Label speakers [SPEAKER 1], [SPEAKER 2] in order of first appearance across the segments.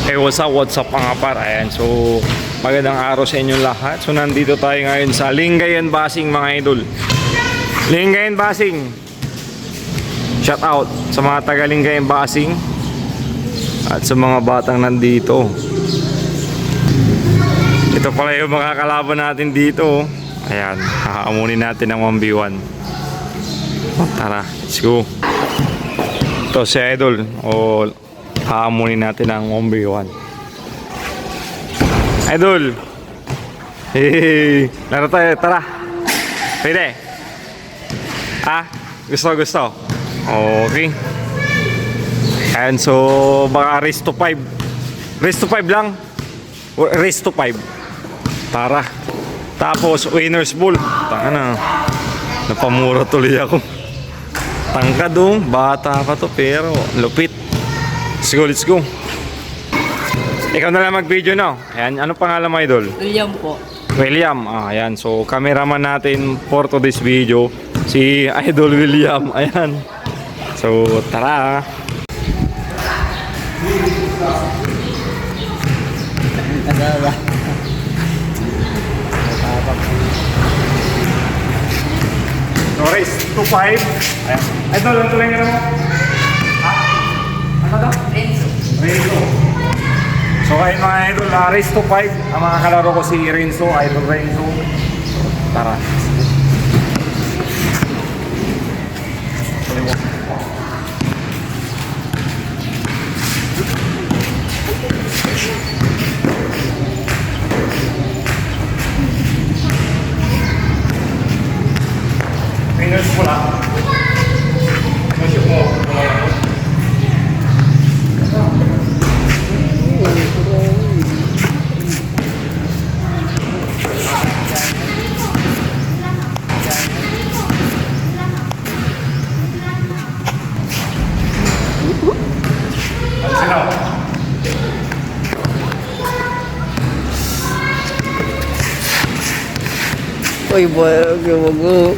[SPEAKER 1] What's up mga par? Ayan, so magandang araw sa inyong lahat. So nandito tayo ngayon sa Lingayen Basing mga idol. Lingayen Basing, shout out sa mga taga Lingayen Basing at sa mga batang nandito. Ito pala yung makakalaban natin dito. Ayan, hahaamunin natin ang 1v1. Tara, let's go. Ito si idol, haamunin natin ang 1v1. Idol, hey, laro tayo, tara. Pwede? Gusto. Okay. And so, baka race to 5. Race to 5 lang. Race to 5. Tara. Tapos, winner's ball. Taka na. Napamura tuloy ako. Tangkad bata pa to pero lupit. Let's go. Ikaw na lang mag-video na. Ayan, ano pangalan mo, idol?
[SPEAKER 2] William po.
[SPEAKER 1] William. Ayan. So, cameraman natin for today's video, si Idol William. Ayan. So, tara. So, race 2-5. Ayan. Idol, ang tuloy nga mo? Ano daw? Renzo. So kayo mga idol, race to 5. Ang mga kalaro ko si Renzo, Idol Renzo. Tara. Fingers pula. Masuk mo.
[SPEAKER 2] Uy, bago.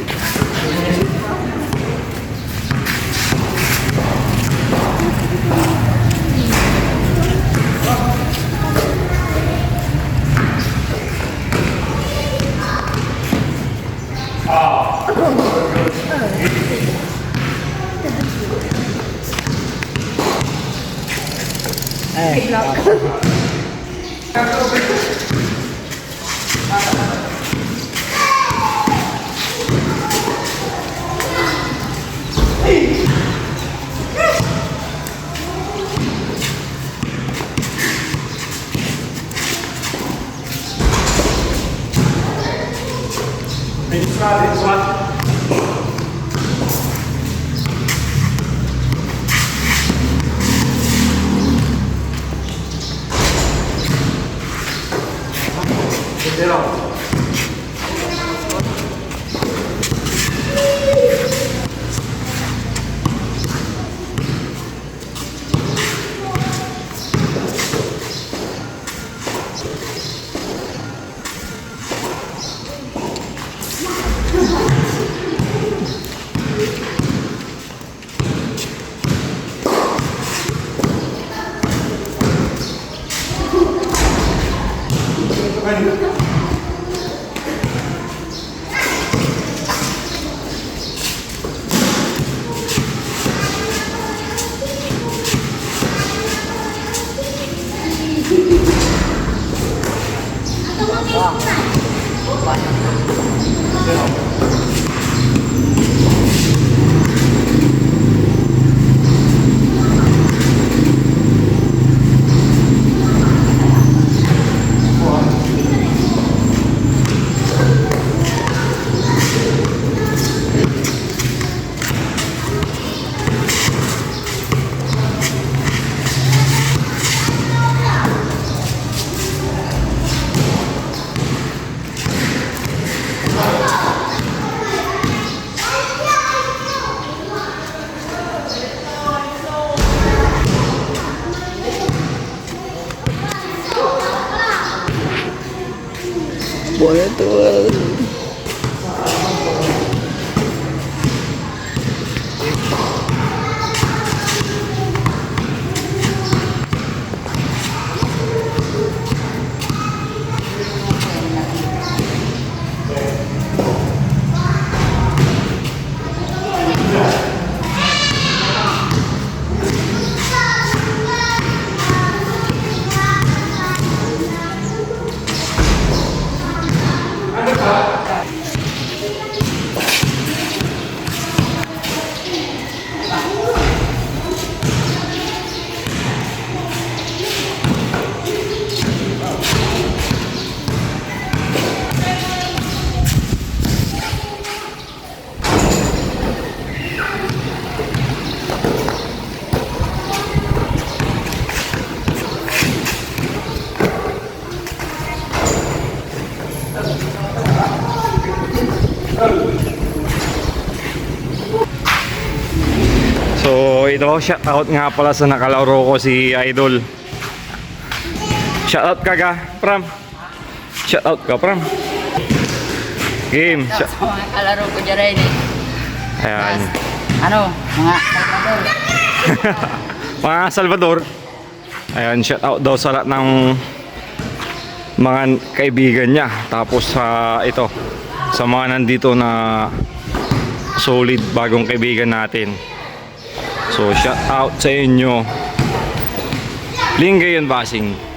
[SPEAKER 2] Boleh tuh.
[SPEAKER 1] ito, shout out nga pala sa nakalaro ko si Idol. Shout out ka ga, Pram. Shout out ka, Pram. Game.
[SPEAKER 3] Sa mga kalaro ko dyan rin eh.
[SPEAKER 1] Ayan.
[SPEAKER 3] Ano, mga kalaro.
[SPEAKER 1] Mga Salvador. Ayan, shout out daw sa lahat ng mga kaibigan niya. Tapos sa ito, sa mga nandito na solid bagong kaibigan natin. So shout out sa inyo. Lingayon Basing.